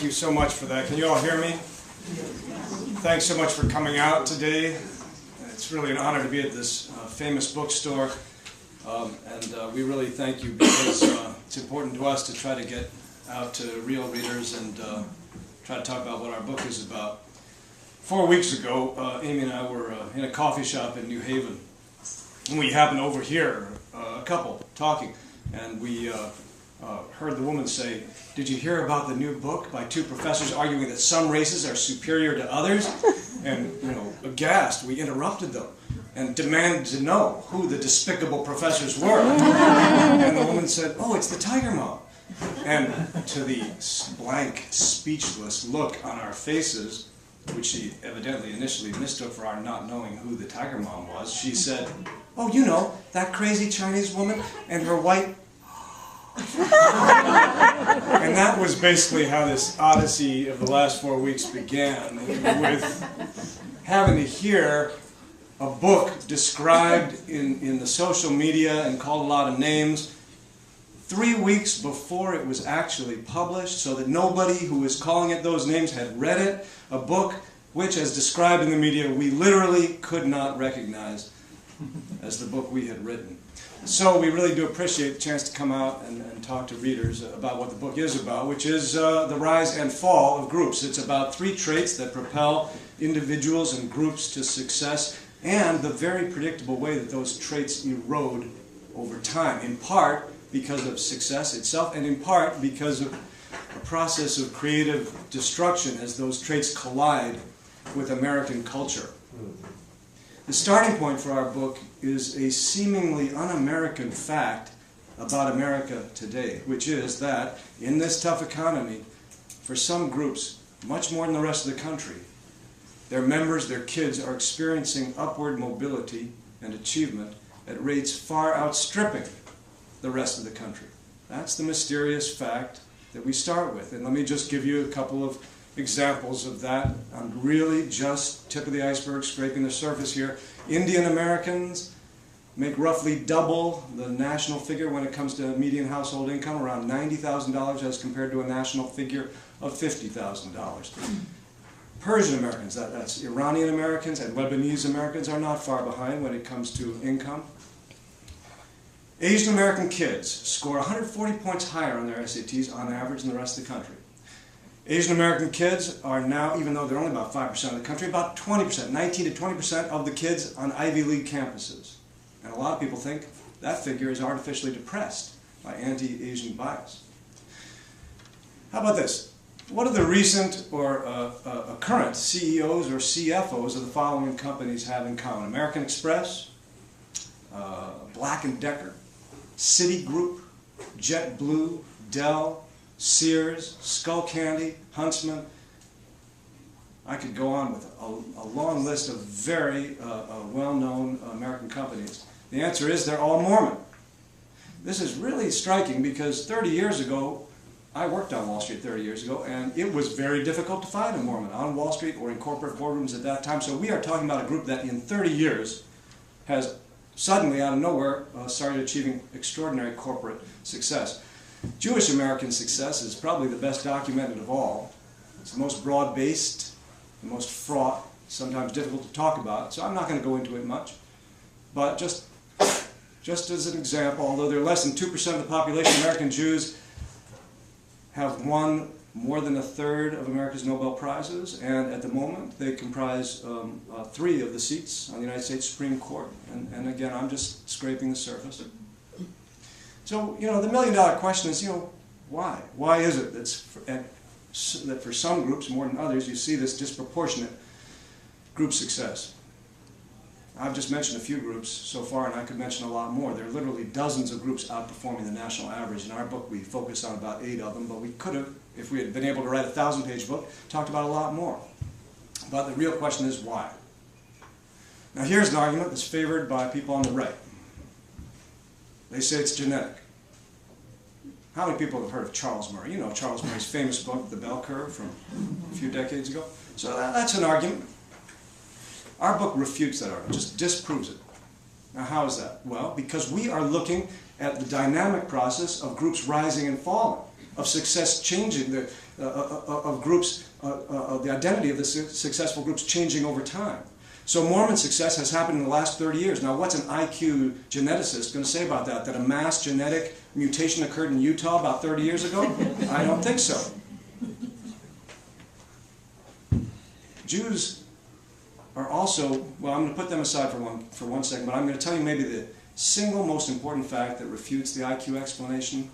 thank you so much for that. Can you all hear me? Thanks so much for coming out today. It's really an honor to be at this famous bookstore, and we really thank you because it's important to us to try to get out to real readers and try to talk about what our book is about. 4 weeks ago, Amy and I were in a coffee shop in New Haven, and we happened to overhear a couple talking, and we heard the woman say, "Did you hear about the new book by two professors arguing that some races are superior to others?" And, aghast, we interrupted them and demanded to know who the despicable professors were. And the woman said, "Oh, it's the Tiger Mom." And to the blank, speechless look on our faces, which she evidently initially mistook for our not knowing who the Tiger Mom was, she said, "Oh, that crazy Chinese woman and her white..." And that was basically how this odyssey of the last 4 weeks began, with having to hear a book described in the social media and called a lot of names 3 weeks before it was actually published, so that nobody who was calling it those names had read it. A book which, as described in the media, we literally could not recognize as the book we had written. So we really do appreciate the chance to come out and talk to readers about what the book is about, which is the rise and fall of groups. It's about 3 traits that propel individuals and groups to success, and the very predictable way that those traits erode over time, in part because of success itself, and in part because of a process of creative destruction as those traits collide with American culture. The starting point for our book is a seemingly un-American fact about America today, which is that in this tough economy, for some groups, much more than the rest of the country, their members, their kids, are experiencing upward mobility and achievement at rates far outstripping the rest of the country. That's the mysterious fact that we start with. And let me just give you a couple of examples of that. I'm really just tip of the iceberg, scraping the surface here. Indian Americans make roughly double the national figure when it comes to median household income, around $90,000 as compared to a national figure of $50,000. Persian Americans, that's Iranian Americans and Lebanese Americans, are not far behind when it comes to income. Asian American kids score 140 points higher on their SATs on average than the rest of the country. Asian American kids are now, even though they're only about 5% of the country, about 20%, 19 to 20% of the kids on Ivy League campuses. And a lot of people think that figure is artificially depressed by anti-Asian bias. How about this? What do the recent or current CEOs or CFOs of the following companies have in common? American Express, Black & Decker, Citigroup, JetBlue, Dell, Sears, Skullcandy, Huntsman. I could go on with a long list of very well-known American companies. The answer is they're all Mormon. This is really striking because 30 years ago, I worked on Wall Street 30 years ago, and it was very difficult to find a Mormon on Wall Street or in corporate boardrooms at that time. So we are talking about a group that in 30 years has suddenly, out of nowhere, started achieving extraordinary corporate success. Jewish American success is probably the best documented of all. It's the most broad-based, the most fraught, sometimes difficult to talk about, so I'm not going to go into it much. But just as an example, although they're less than 2% of the population, American Jews have won more than 1/3 of America's Nobel Prizes, and at the moment they comprise 3 of the seats on the United States Supreme Court. And again, I'm just scraping the surface. So, the million-dollar question is, why? Why is it that for some groups, more than others, you see this disproportionate group success? I've just mentioned a few groups so far, and I could mention a lot more. There are literally dozens of groups outperforming the national average. In our book, we focus on about 8 of them, but we could have, if we had been able to write a 1,000-page book, talked about a lot more. But the real question is why? Now, here's an argument that's favored by people on the right. They say it's genetic. How many people have heard of Charles Murray? You know Charles Murray's famous book, The Bell Curve, from a few decades ago. So that's an argument. Our book refutes that argument, just disproves it. Now, how is that? Well, because we are looking at the dynamic process of groups rising and falling, of success changing, of groups, of the identity of the successful groups changing over time. So Mormon success has happened in the last 30 years. Now what's an IQ geneticist going to say about that? That a mass genetic mutation occurred in Utah about 30 years ago? I don't think so. Jews are also, well, I'm going to put them aside for one second, but I'm going to tell you maybe the single most important fact that refutes the IQ explanation,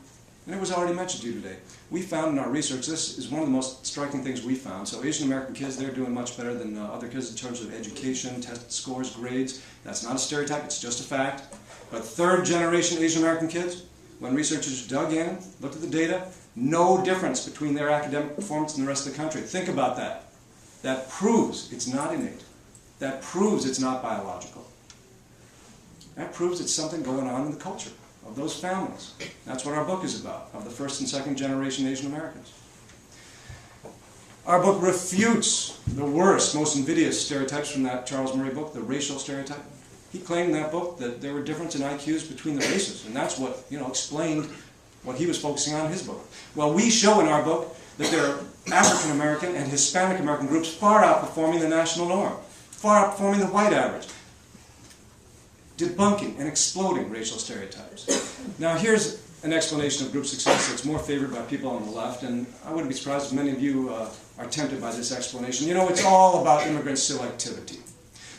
and it was already mentioned to you today. We found in our research, this is one of the most striking things we found. So Asian American kids, they're doing much better than other kids in terms of education, test scores, grades. That's not a stereotype, it's just a fact. But third generation Asian American kids, when researchers dug in, looked at the data, no difference between their academic performance and the rest of the country. Think about that. That proves it's not innate. That proves it's not biological. That proves it's something going on in the culture of those families. That's what our book is about, of the first and second generation Asian Americans. Our book refutes the worst, most invidious stereotypes from that Charles Murray book, the racial stereotype. He claimed in that book that there were differences in IQs between the races, and that's what, explained what he was focusing on in his book. Well, we show in our book that there are African American and Hispanic American groups far outperforming the national norm, far outperforming the white average, debunking and exploding racial stereotypes. Now here's an explanation of group success that's more favored by people on the left, and I wouldn't be surprised if many of you are tempted by this explanation. It's all about immigrant selectivity.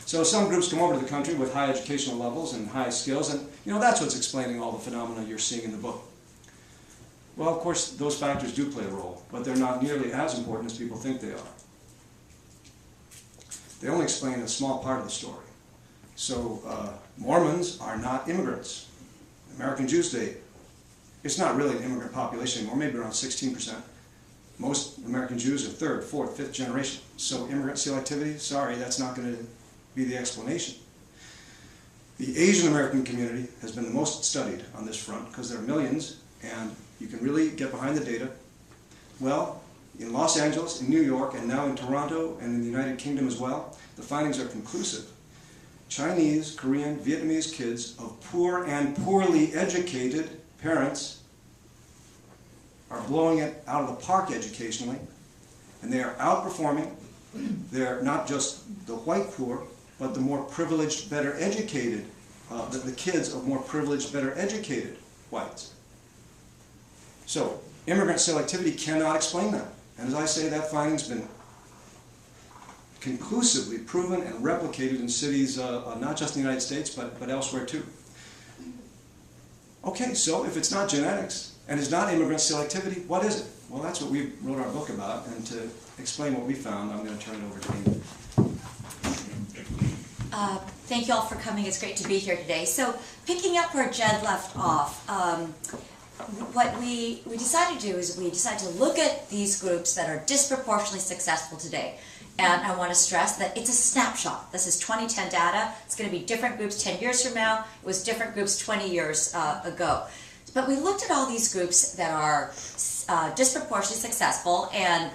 So some groups come over to the country with high educational levels and high skills, and that's what's explaining all the phenomena you're seeing in the book. Well, of course, those factors do play a role, but they're not nearly as important as people think they are. They only explain a small part of the story. So Mormons are not immigrants. American Jews today, it's not really an immigrant population anymore, maybe around 16%. Most American Jews are third, fourth, fifth generation. So immigrant selectivity, sorry, that's not going to be the explanation. The Asian American community has been the most studied on this front because there are millions, and you can really get behind the data. Well, in Los Angeles, in New York, and now in Toronto, and in the United Kingdom as well, the findings are conclusive. Chinese, Korean, Vietnamese kids of poor and poorly educated parents are blowing it out of the park educationally, and they are outperforming. They're not just the white poor, but the more privileged, better educated, the kids of more privileged, better educated whites. So, immigrant selectivity cannot explain that. And as I say, that finding's been conclusively proven and replicated in cities, not just in the United States, but elsewhere too. Okay, so if it's not genetics, and it's not immigrant selectivity, what is it? Well, that's what we wrote our book about, and to explain what we found, I'm going to turn it over to Amy. Thank you all for coming. It's great to be here today. So, picking up where Jed left off, what we decided to do is we decided to look at these groups that are disproportionately successful today. And I want to stress that it's a snapshot. This is 2010 data. It's going to be different groups 10 years from now. It was different groups 20 years ago. But we looked at all these groups that are disproportionately successful, and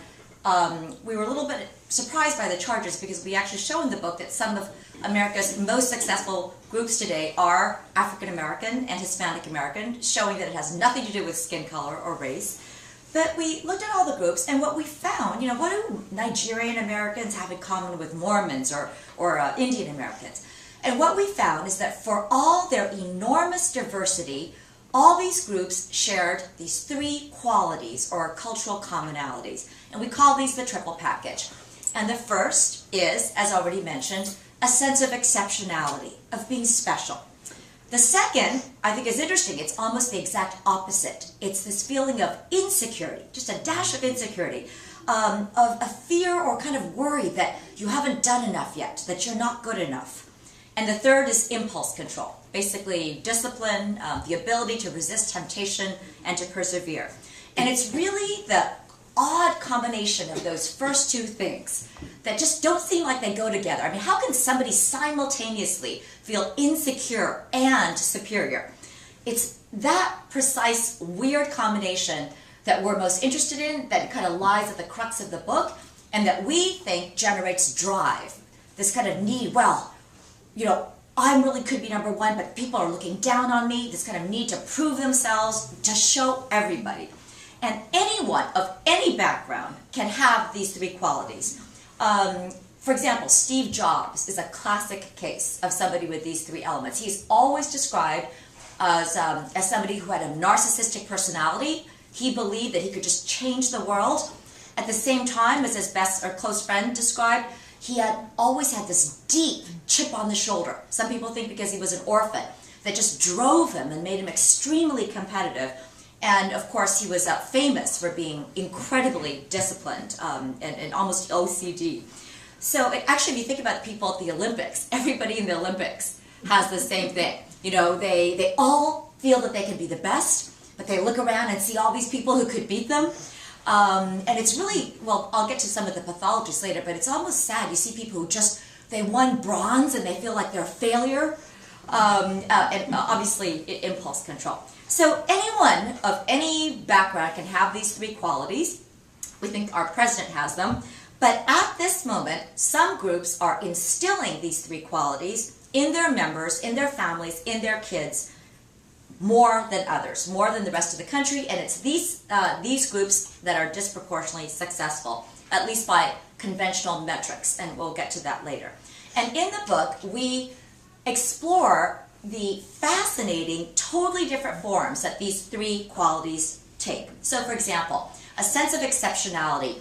we were a little bit surprised by the charges because we actually show in the book that some of America's most successful groups today are African American and Hispanic American, showing that it has nothing to do with skin color or race. But we looked at all the groups, and what we found, what do Nigerian Americans have in common with Mormons or Indian Americans? And what we found is that for all their enormous diversity, all these groups shared these three qualities or cultural commonalities. And we call these the triple package. And the first is, as already mentioned, a sense of exceptionality, of being special. The second, I think, is interesting. It's almost the exact opposite. It's this feeling of insecurity, just a dash of insecurity, of a fear or kind of worry that you haven't done enough yet, that you're not good enough. And the third is impulse control, basically discipline, the ability to resist temptation and to persevere. And it's really the odd combination of those first two things that just don't seem like they go together. I mean, how can somebody simultaneously feel insecure and superior? It's that precise, weird combination that we're most interested in, that kind of lies at the crux of the book, and that we think generates drive. This kind of need, I really could be number one, but people are looking down on me, this kind of need to prove themselves, to show everybody. And anyone of any background can have these three qualities. For example, Steve Jobs is a classic case of somebody with these three elements. He's always described as somebody who had a narcissistic personality. He believed that he could just change the world. At the same time, as his best or close friend described, he had always had this deep chip on the shoulder. Some people think because he was an orphan, that just drove him and made him extremely competitive. And of course, he was famous for being incredibly disciplined and almost OCD. So actually, if you think about people at the Olympics, everybody in the Olympics has the same thing. You know, they all feel that they can be the best, but they look around and see all these people who could beat them. And it's really, well, I'll get to some of the pathologies later, but it's almost sad. You see people who they won bronze and they feel like they're a failure. And obviously, impulse control. So anyone of any background can have these three qualities. We think our president has them. But at this moment, some groups are instilling these three qualities in their members, in their families, in their kids, more than others, more than the rest of the country. And it's these groups that are disproportionately successful, at least by conventional metrics. And we'll get to that later. And in the book, we explore the fascinating, totally different forms that these three qualities take. So for example, a sense of exceptionality.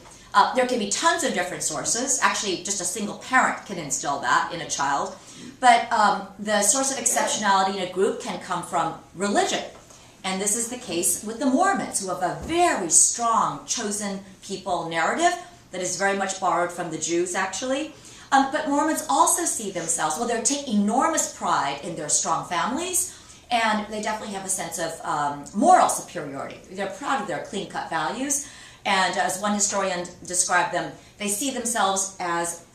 There can be tons of different sources. Actually, just a single parent can instill that in a child. But the source of exceptionality in a group can come from religion. And this is the case with the Mormons, who have a very strong chosen people narrative that is very much borrowed from the Jews, actually. But Mormons also see themselves, well, they take enormous pride in their strong families, and they definitely have a sense of moral superiority. They're proud of their clean-cut values. And as one historian described them, they see themselves as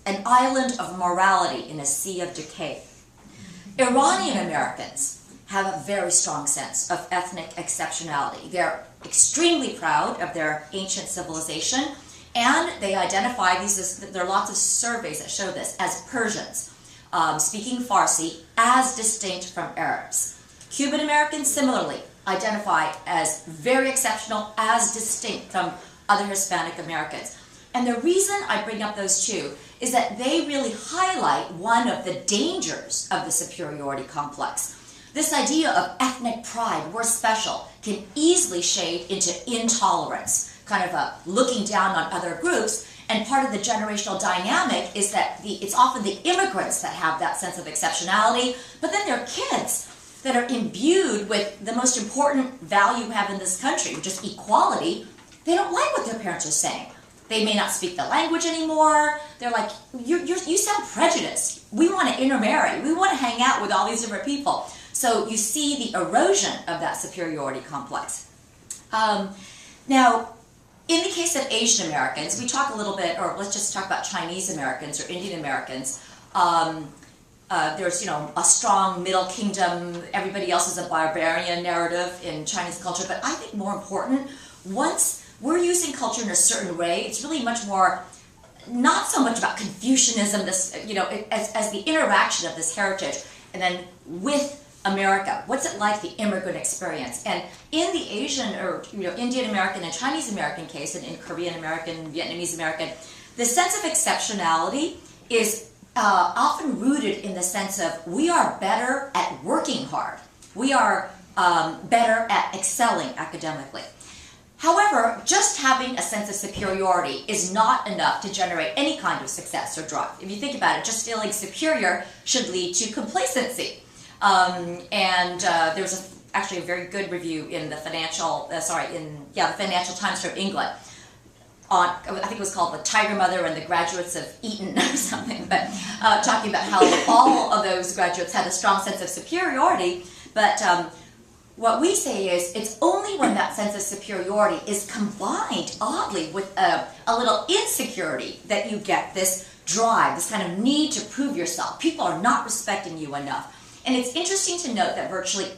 an island of morality in a sea of decay. Iranian Americans have a very strong sense of ethnic exceptionality. They're extremely proud of their ancient civilization, and they identify these as, there are lots of surveys that show this, as Persians, speaking Farsi, as distinct from Arabs. Cuban Americans similarly identify as very exceptional, as distinct from other Hispanic Americans. And the reason I bring up those two is that they really highlight one of the dangers of the superiority complex. This idea of ethnic pride, we're special, can easily shade into intolerance, kind of a looking down on other groups. And part of the generational dynamic is that it's often the immigrants that have that sense of exceptionality, but then there are kids that are imbued with the most important value we have in this country, which is equality. They don't like what their parents are saying. They may not speak the language anymore. They're like, you sound prejudiced. We want to intermarry. We want to hang out with all these different people. So you see the erosion of that superiority complex. Now, in the case of Asian Americans, we talk a little bit, or let's just talk about Chinese Americans or Indian Americans. There's, a strong Middle Kingdom, everybody else is a barbarian narrative in Chinese culture. But I think more important, once we're using culture in a certain way, it's really much more, not so much about Confucianism, this, as the interaction of this heritage, and then with America. What's it like, the immigrant experience? And in the Asian or Indian American and Chinese American case, and in Korean American, Vietnamese American, the sense of exceptionality is often rooted in the sense of we are better at working hard. We are better at excelling academically. However, just having a sense of superiority is not enough to generate any kind of success or drive. If you think about it, just feeling superior should lead to complacency. There's actually a very good review in the Financial Times from England. I think it was called The Tiger Mother and the Graduates of Eton or something, but talking about how all of those graduates had a strong sense of superiority, but what we say is it's only when that sense of superiority is combined, oddly, with a little insecurity that you get this drive, this kind of need to prove yourself. People are not respecting you enough. And it's interesting to note that virtually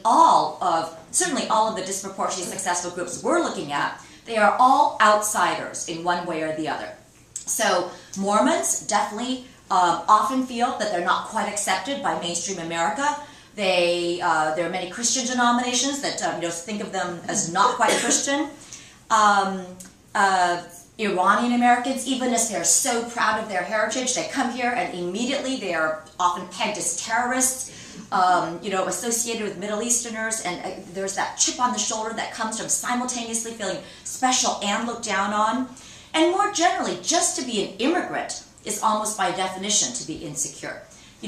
certainly all of the disproportionately successful groups we're looking at, they are all outsiders in one way or the other. So Mormons definitely often feel that they're not quite accepted by mainstream America. There are many Christian denominations that think of them as not quite Christian. Iranian Americans, even as they're so proud of their heritage, they come here and immediately they are often pegged as terrorists, associated with Middle Easterners, and there's that chip on the shoulder that comes from simultaneously feeling special and looked down on. And more generally, just to be an immigrant is almost by definition to be insecure. You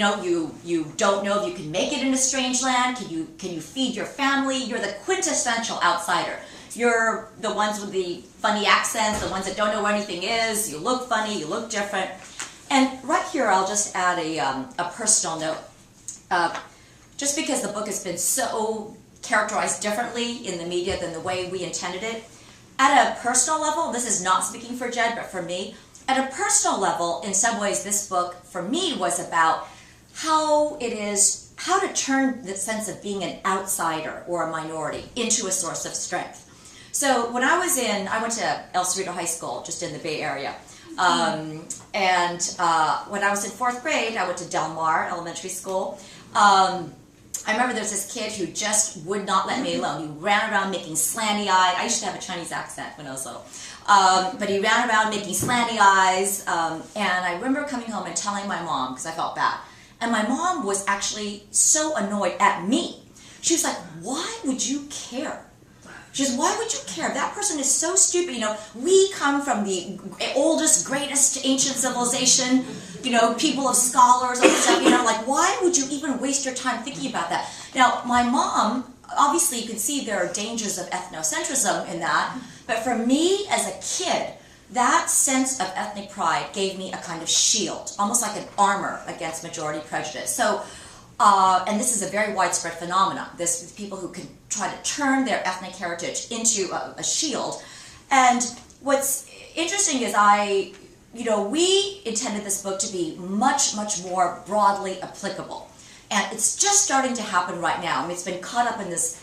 don't know if you can make it in a strange land. Can you feed your family? You're the quintessential outsider. You're the ones with the funny accents, the ones that don't know where anything is. You look funny, you look different. And right here, I'll just add a personal note. Just because the book has been so characterized differently in the media than the way we intended it, at a personal level, this is not speaking for Jed, but for me, at a personal level, in some ways, this book, for me, was about how to turn the sense of being an outsider or a minority into a source of strength. So when I went to El Cerrito High School, just in the Bay Area. And when I was in 4th grade, I went to Del Mar Elementary School. I remember there was this kid who just would not let me alone. He ran around making slanty eyes. I used to have a Chinese accent when I was little. But he ran around making slanty eyes. And I remember coming home and telling my mom, because I felt bad. And my mom was actually so annoyed at me. She was like, why would you care? She says, why would you care? That person is so stupid. We come from the oldest, greatest ancient civilization, people of scholars, all this stuff, like, why would you even waste your time thinking about that? Now, my mom, obviously you can see there are dangers of ethnocentrism in that, but for me as a kid, that sense of ethnic pride gave me a kind of shield, almost like an armor against majority prejudice. So, and this is a very widespread phenomenon. There's people who can try to turn their ethnic heritage into a shield. And what's interesting is we intended this book to be much, much more broadly applicable. And it's just starting to happen right now. I mean, it's been caught up in this,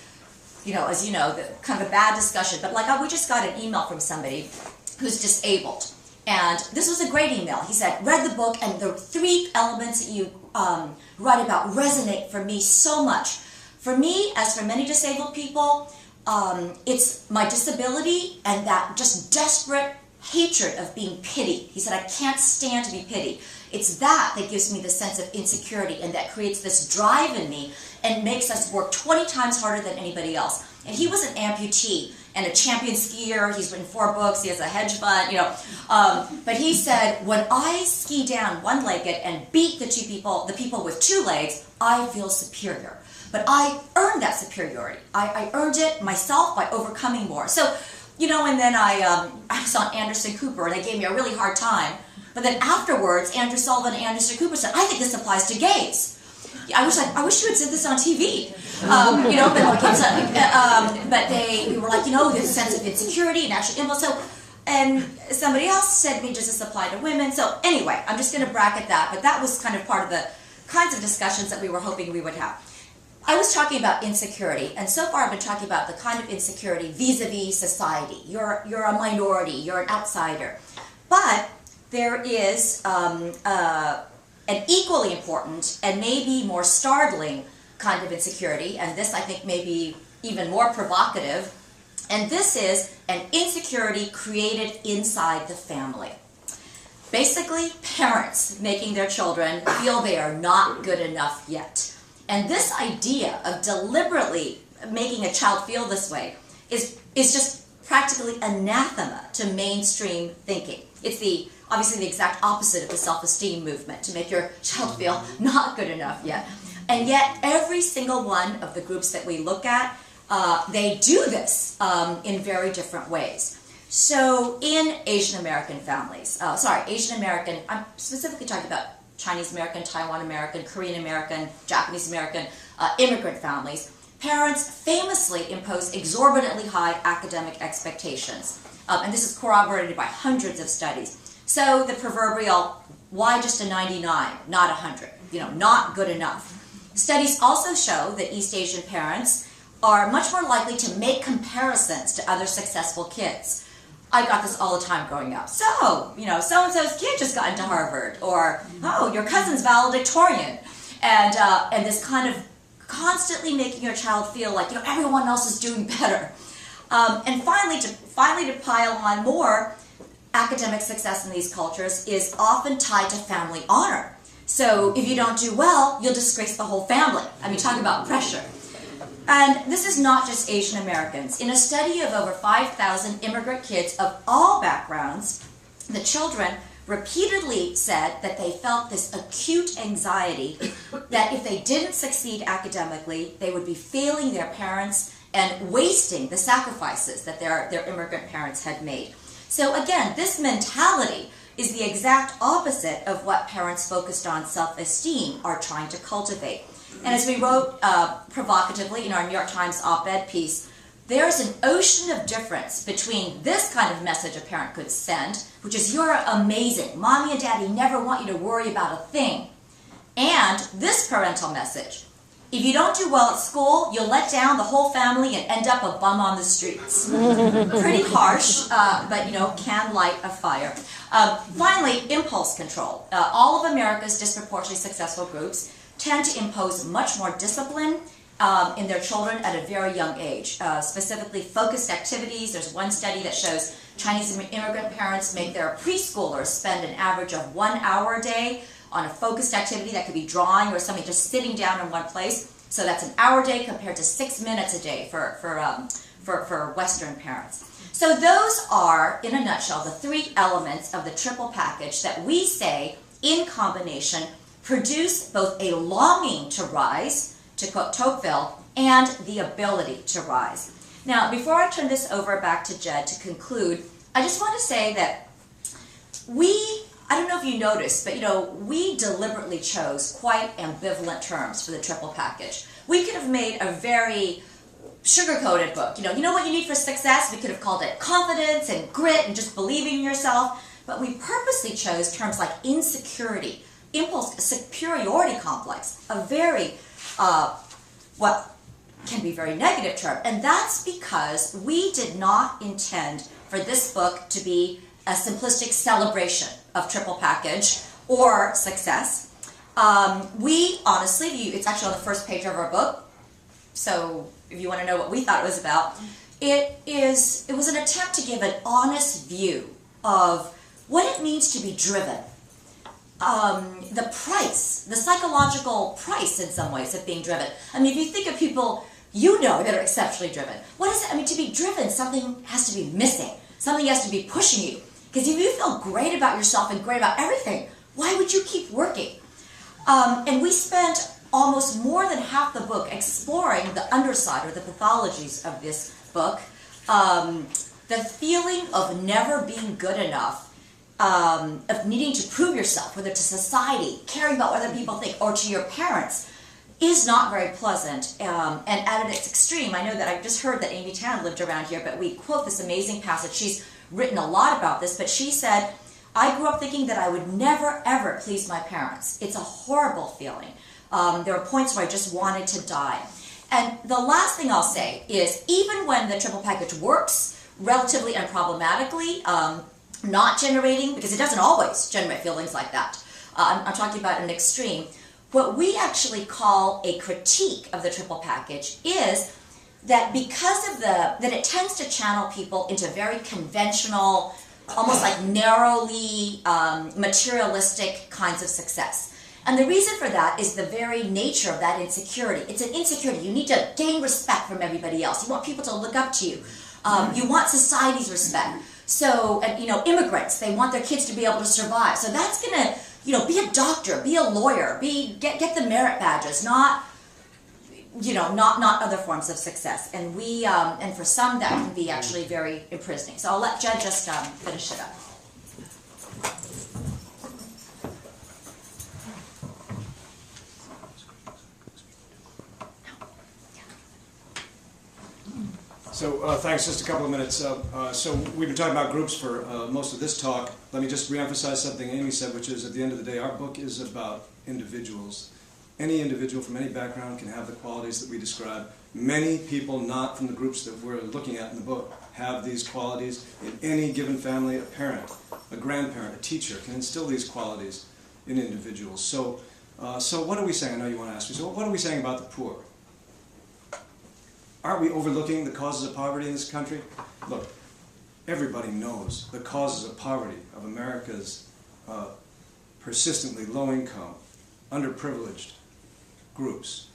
as you know, the kind of a bad discussion. But we just got an email from somebody who's disabled. And this was a great email. He said, read the book, and the 3 elements that you write about resonate for me so much. For me, as for many disabled people, it's my disability and that just desperate hatred of being pitied. He said, I can't stand to be pitied. It's that gives me the sense of insecurity and that creates this drive in me and makes us work 20 times harder than anybody else. And he was an amputee and a champion skier. He's written 4 books. He has a hedge fund, But he said, when I ski down one-legged and beat the people with 2 legs, I feel superior. But I earned that superiority. I earned it myself by overcoming more. So, and then I was on Anderson Cooper, and they gave me a really hard time. But then afterwards, Andrew Sullivan and Anderson Cooper said, I think this applies to gays. I wish you had said this on TV. But they were like, this sense of insecurity and actually impulse. So, and somebody else said to me, does this apply to women? So anyway, I'm just going to bracket that. But that was kind of part of the kinds of discussions that we were hoping we would have. I was talking about insecurity, and so far I've been talking about the kind of insecurity vis-a-vis society. You're a minority, you're an outsider. But there is an equally important and maybe more startling kind of insecurity, and this I think may be even more provocative, and this is an insecurity created inside the family. Basically, parents making their children feel they are not good enough yet. And this idea of deliberately making a child feel this way is just practically anathema to mainstream thinking. It's obviously the exact opposite of the self-esteem movement, to make your child feel not good enough yet. And yet, every single one of the groups that we look at, they do this in very different ways. So in Asian American families, Asian American, I'm specifically talking about Chinese American, Taiwan American, Korean American, Japanese American, immigrant families, parents famously impose exorbitantly high academic expectations. And this is corroborated by hundreds of studies. So the proverbial, why just a 99, not 100? Not good enough. Studies also show that East Asian parents are much more likely to make comparisons to other successful kids. I got this all the time growing up. So, so-and-so's kid just got into Harvard, or, oh, your cousin's valedictorian. And this kind of constantly making your child feel like, everyone else is doing better. And finally, to pile on more, academic success in these cultures is often tied to family honor. So if you don't do well, you'll disgrace the whole family. I mean, talk about pressure. And this is not just Asian Americans. In a study of over 5,000 immigrant kids of all backgrounds, the children repeatedly said that they felt this acute anxiety that if they didn't succeed academically, they would be failing their parents and wasting the sacrifices that their immigrant parents had made. So again, this mentality is the exact opposite of what parents focused on self-esteem are trying to cultivate. And as we wrote provocatively in our New York Times op-ed piece, there's an ocean of difference between this kind of message a parent could send, which is you're amazing, mommy and daddy never want you to worry about a thing, and this parental message. If you don't do well at school, you'll let down the whole family and end up a bum on the streets. Pretty harsh, but can light a fire. Finally, impulse control. All of America's disproportionately successful groups tend to impose much more discipline in their children at a very young age. Specifically, focused activities. There's one study that shows Chinese immigrant parents make their preschoolers spend an average of 1 hour a day on a focused activity that could be drawing or something, just sitting down in one place. So that's an hour a day compared to 6 minutes a day for Western parents. So those are, in a nutshell, the three elements of the triple package that we say, in combination, produce both a longing to rise, to quote Tocqueville, and the ability to rise. Now, before I turn this over back to Jed to conclude, I just want to say that I don't know if you noticed, but we deliberately chose quite ambivalent terms for the triple package. We could have made a very sugar-coated book. You know what you need for success? We could have called it confidence and grit and just believing in yourself. But we purposely chose terms like insecurity, impulse, superiority complex, a very, what can be very negative term. And that's because we did not intend for this book to be a simplistic celebration of triple package or success. We honestly, it's actually on the first page of our book, so if you want to know what we thought it was about, it was an attempt to give an honest view of what it means to be driven. The price, the psychological price in some ways of being driven. I mean, if you think of people that are exceptionally driven, what is it? I mean, to be driven, something has to be missing. Something has to be pushing you. Because if you feel great about yourself and great about everything, why would you keep working? And we spent almost more than half the book exploring the underside or the pathologies of this book. The feeling of never being good enough, of needing to prove yourself, whether to society, caring about what other people think, or to your parents, is not very pleasant. And at its extreme, I know that I just heard that Amy Tan lived around here, but we quote this amazing passage. She's written a lot about this, but she said, I grew up thinking that I would never, ever please my parents. It's a horrible feeling. There are points where I just wanted to die. And the last thing I'll say is, even when the triple package works relatively unproblematically, not generating, because it doesn't always generate feelings like that. I'm talking about an extreme. What we actually call a critique of the triple package is that because of that it tends to channel people into very conventional, almost like narrowly materialistic kinds of success. And the reason for that is the very nature of that insecurity. It's an insecurity. You need to gain respect from everybody else. You want people to look up to you. You want society's respect. So, immigrants, they want their kids to be able to survive. So that's going to, be a doctor, be a lawyer, get the merit badges, not other forms of success. And and for some that can be actually very imprisoning. So I'll let Jed just finish it up. So thanks, just a couple of minutes. So we've been talking about groups for most of this talk. Let me just reemphasize something Amy said, which is at the end of the day, our book is about individuals. Any individual from any background can have the qualities that we describe. Many people not from the groups that we're looking at in the book have these qualities. In any given family, a parent, a grandparent, a teacher can instill these qualities in individuals. So what are we saying? I know you want to ask me. So what are we saying about the poor? aren't we overlooking the causes of poverty in this country? Look, everybody knows the causes of poverty of America's persistently low-income, underprivileged groups.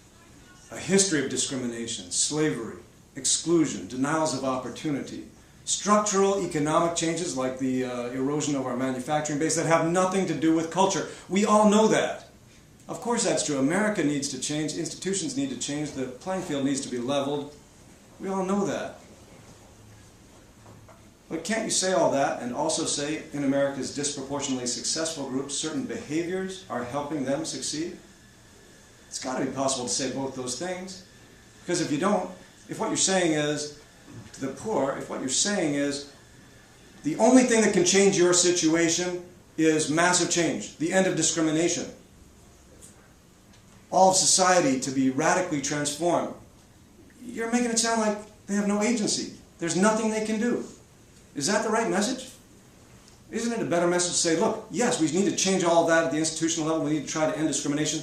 A history of discrimination, slavery, exclusion, denials of opportunity, structural economic changes like the erosion of our manufacturing base that have nothing to do with culture. We all know that. Of course that's true. America needs to change, institutions need to change, the playing field needs to be leveled. We all know that. But can't you say all that and also say in America's disproportionately successful groups, certain behaviors are helping them succeed? It's got to be possible to say both those things. Because if you don't, if what you're saying is, to the poor, if what you're saying is, the only thing that can change your situation is massive change, the end of discrimination, all of society to be radically transformed, you're making it sound like they have no agency. There's nothing they can do. Is that the right message? Isn't it a better message to say, look, yes, we need to change all of that at the institutional level, we need to try to end discrimination,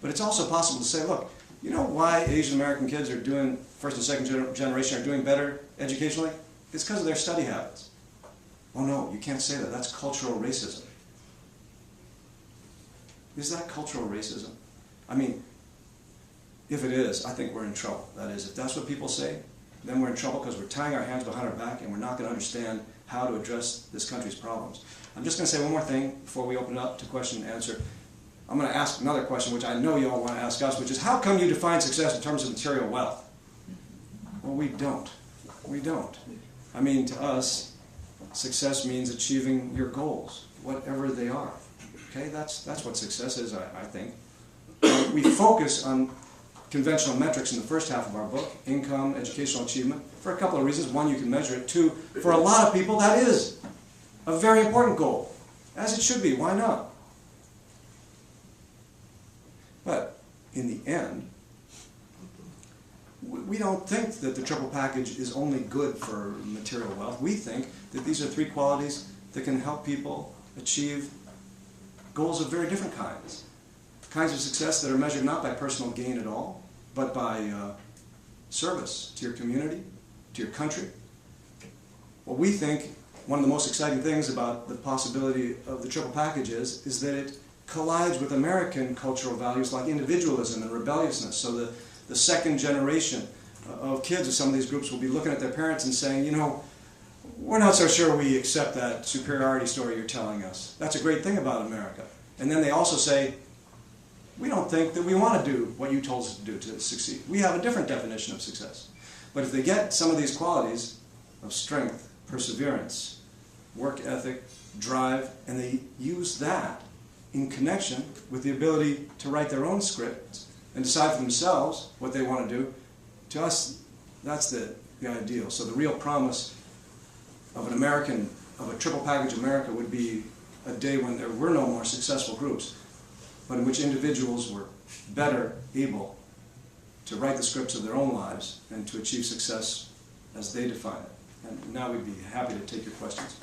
but it's also possible to say, look, you know why Asian American kids are doing, first and second generation are doing better educationally? It's because of their study habits. Oh no, you can't say that. That's cultural racism. Is that cultural racism? I mean, if it is, I think we're in trouble. That is, if that's what people say, then we're in trouble because we're tying our hands behind our back and we're not going to understand how to address this country's problems. I'm just going to say one more thing before we open it up to question and answer. I'm going to ask another question, which I know you all want to ask us, which is, how come you define success in terms of material wealth? Well, we don't. We don't. I mean, to us, success means achieving your goals, whatever they are. Okay, that's what success is, I think. We focus on conventional metrics in the first half of our book, income, educational achievement, for a couple of reasons. One, you can measure it. Two, for a lot of people, that is a very important goal, as it should be. Why not? But in the end, we don't think that the triple package is only good for material wealth. We think that these are three qualities that can help people achieve goals of very different kinds. Kinds of success that are measured not by personal gain at all, but by service to your community, to your country. What we think one of the most exciting things about the possibility of the triple package is that it collides with American cultural values like individualism and rebelliousness. So the second generation of kids of some of these groups will be looking at their parents and saying, you know, we're not so sure we accept that superiority story you're telling us. That's a great thing about America. And then they also say, we don't think that we want to do what you told us to do to succeed. We have a different definition of success. But if they get some of these qualities of strength, perseverance, work ethic, drive, and they use that in connection with the ability to write their own script and decide for themselves what they want to do, to us, that's the ideal. So the real promise of a triple package America would be a day when there were no more successful groups, but in which individuals were better able to write the scripts of their own lives and to achieve success as they define it. And now we'd be happy to take your questions.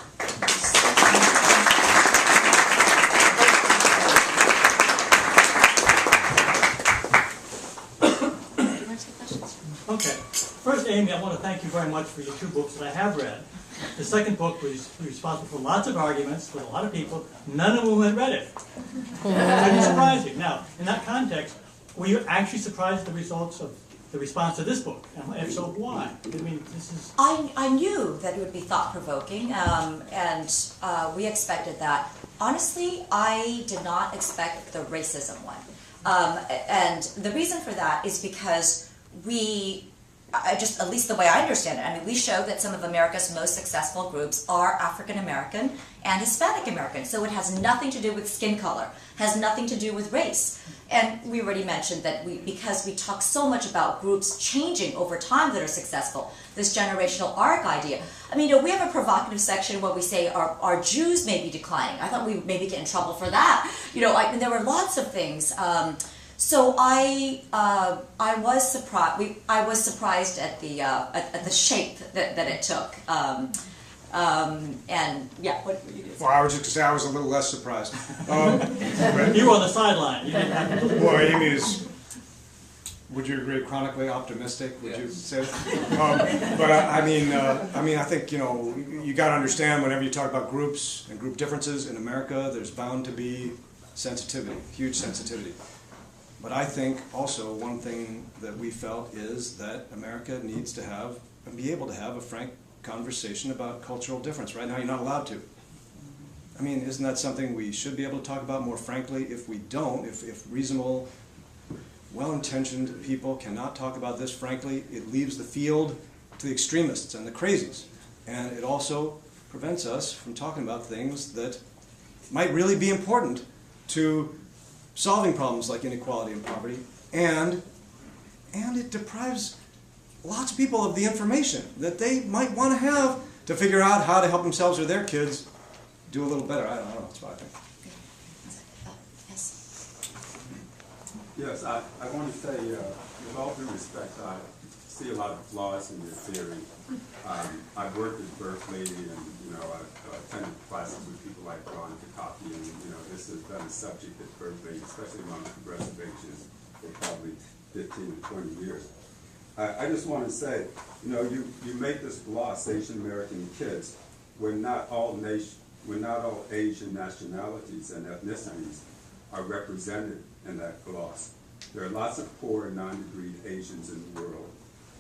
Okay. First, Amy, I want to thank you very much for your two books that I have read. The second book was responsible for lots of arguments with a lot of people, none of whom had read it. Pretty surprising. Now, in that context, were you actually surprised at the results of the response to this book? And if so, why? I mean, this is... I knew that it would be thought-provoking, and we expected that. Honestly, I did not expect the racism one. And the reason for that is because just at least the way I understand it, I mean, we show that some of America's most successful groups are African American and Hispanic American. So it has nothing to do with skin color, has nothing to do with race. And we already mentioned that because we talk so much about groups changing over time that are successful, this generational arc idea. I mean, we have a provocative section where we say our Jews may be declining. I thought we would maybe get in trouble for that. There were lots of things. So I was surprised. I was surprised at the shape that it took. And yeah, what were you doing? Well, I was just going to say I was a little less surprised. You were on the sideline. You didn't have to. Well, Amy is would you agree, chronically optimistic? Would you Yes. say? But I think you got to understand whenever you talk about groups and group differences in America, there's bound to be sensitivity, huge sensitivity. But I think also one thing that we felt is that America needs to have and be able to have a frank conversation about cultural difference. Right now, you're not allowed to. I mean, isn't that something we should be able to talk about more frankly? If we don't, if reasonable, well-intentioned people cannot talk about this frankly, it leaves the field to the extremists and the crazies. And it also prevents us from talking about things that might really be important to solving problems like inequality and poverty. And it deprives lots of people of the information that they might want to have to figure out how to help themselves or their kids do a little better. I don't know, that's what I think. Yes, I want to say, with all due respect, I see a lot of flaws in your theory. I've worked at Berkeley, and I've attended classes with people like Ron Kakafi, and this has been a subject at Berkeley, especially among progressive Asians, for probably 15 to 20 years. I just want to say, you make this gloss, Asian American kids. We're not all Asian nationalities and ethnicities are represented in that gloss. There are lots of poor and non-degreed Asians in the world,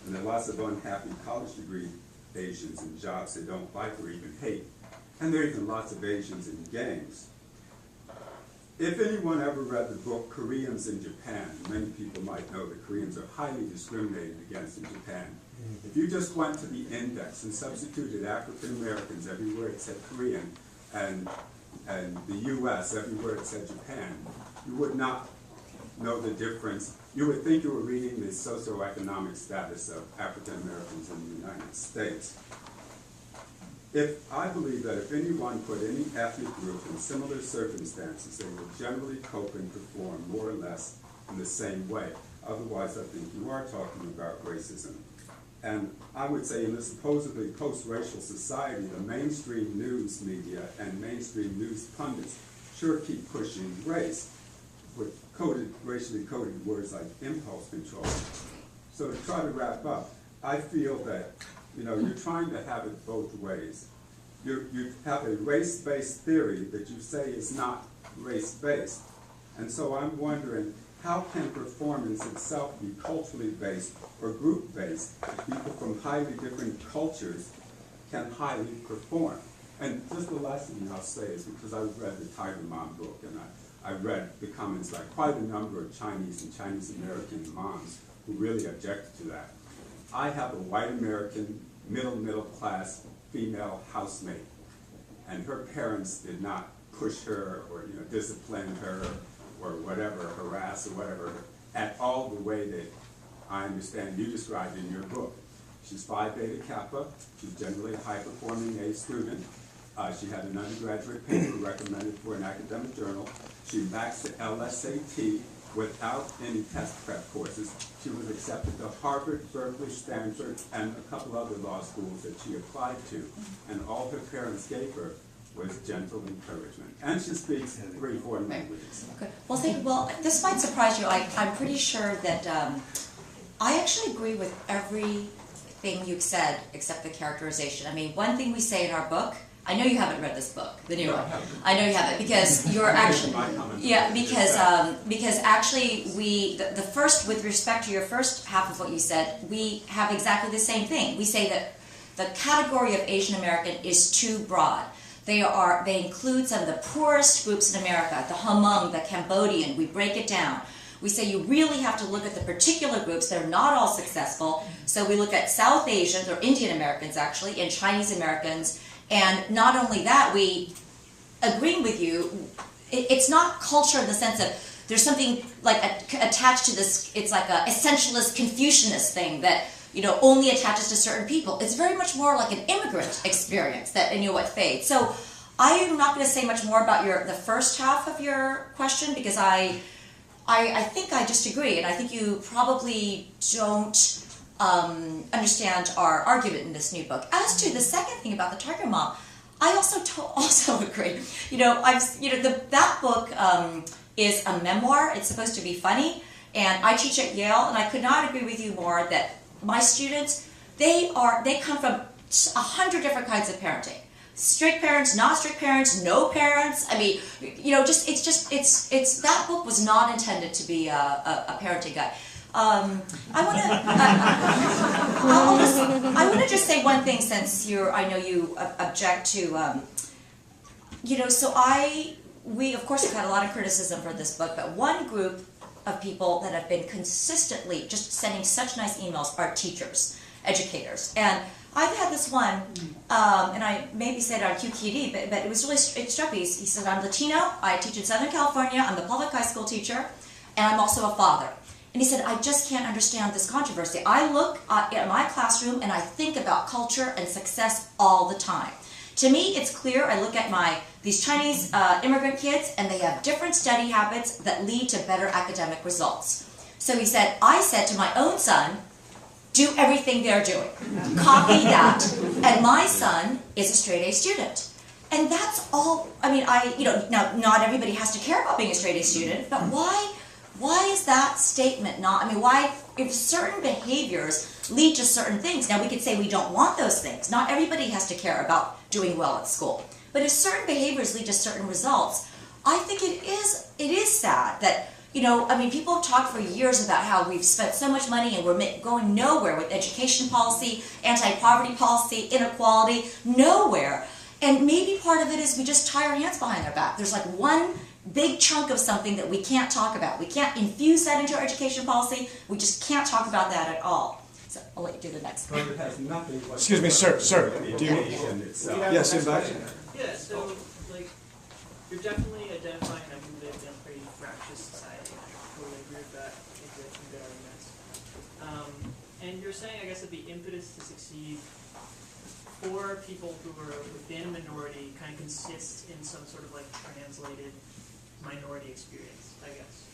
and there are lots of unhappy college-degree Asians in jobs they don't like or even hate, and there are even lots of Asians in gangs. If anyone ever read the book Koreans in Japan, many people might know that Koreans are highly discriminated against in Japan. If you just went to the index and substituted African Americans everywhere it said Korean, and the U.S. everywhere it said Japan, you would not know the difference. You would think you were reading the socioeconomic status of African Americans in the United States. I believe that if anyone put any ethnic group in similar circumstances, they will generally cope and perform more or less in the same way. Otherwise, I think you are talking about racism. And I would say in this supposedly post-racial society, the mainstream news media and mainstream news pundits sure keep pushing race with racially coded words like impulse control. So to try to wrap up, I feel that you're trying to have it both ways. You have a race-based theory that you say is not race-based. And so I'm wondering, how can performance itself be culturally based or group-based if people from highly different cultures can highly perform? And just the last thing I'll say is because I read the Tiger Mom book, and I read the comments by quite a number of Chinese and Chinese-American moms who really objected to that. I have a white American, middle class female housemate, and her parents did not push her or discipline her or whatever, harass or whatever, at all the way that I understand you described in your book. She's Phi Beta Kappa. She's generally a high-performing A student. She had an undergraduate paper recommended for an academic journal. She maxed the LSAT without any test prep courses. She was accepted to Harvard, Berkeley, Stanford, and a couple other law schools that she applied to. And all her parents gave her was gentle encouragement. And she speaks 3 foreign languages. Okay. Well, this might surprise you. I'm pretty sure that I actually agree with everything you've said except the characterization. I mean, one thing we say in our book, I know you haven't read this book, the new one. I know you haven't because you're actually, because actually the first, with respect to your first half of what you said, we have exactly the same thing. We say that the category of Asian American is too broad. They include some of the poorest groups in America, the Hmong, the Cambodian. We break it down. We say you really have to look at the particular groups. They're not all successful. So we look at South Asians, or Indian Americans actually, and Chinese Americans. And not only that, we, agreeing with you, it's not culture in the sense of there's something like attached to this, it's like a essentialist Confucianist thing that only attaches to certain people. It's very much more like an immigrant experience that what fades. So I am not going to say much more about the first half of your question because I think I just agree, and I think you probably don't understand our argument in this new book. As to the second thing about the Tiger Mom, I also agree. That book is a memoir. It's supposed to be funny, And I teach at Yale, and I could not agree with you more that my students, they come from 100 different kinds of parenting. Strict parents, not strict parents, no parents. I mean, you know, that book was not intended to be a parenting guide. I want to just say one thing, since I know you object to, you know, so we of course have had a lot of criticism for this book, but one group of people that have been consistently just sending such nice emails are teachers, educators. And I've had this one, and I maybe said it on QQD, but it was really, it struck me. He said, I'm Latino, I teach in Southern California, I'm the public high school teacher, and I'm also a father. And he said, I just can't understand this controversy. I look at my classroom and I think about culture and success all the time. To me, it's clear. I look at these Chinese immigrant kids, and they have different study habits that lead to better academic results. So he said, I said to my own son, do everything they're doing. Copy that. And my son is a straight A student. And that's all. I mean, now not everybody has to care about being a straight A student, but why is that statement not, I mean, why, if certain behaviors lead to certain things, now we could say we don't want those things. Not everybody has to care about doing well at school. But if certain behaviors lead to certain results, I think it is sad that, you know, I mean, people have talked for years about how we've spent so much money and we're going nowhere with education policy, anti-poverty policy, inequality, nowhere. And maybe part of it is we just tie our hands behind our back. There's like one big chunk of something that we can't talk about. We can't infuse that into our education policy. We just can't talk about that at all. So I'll let you do the next one. Excuse me, sir. Do you? Yes, in fact. Yeah, so, like, you're definitely identifying that we live in a pretty fractious society. I totally agree with that. I think that's some good arguments. And you're saying, I guess, that the impetus to succeed for people who are within a minority kind of consists in some sort of, like, translated minority experience, I guess.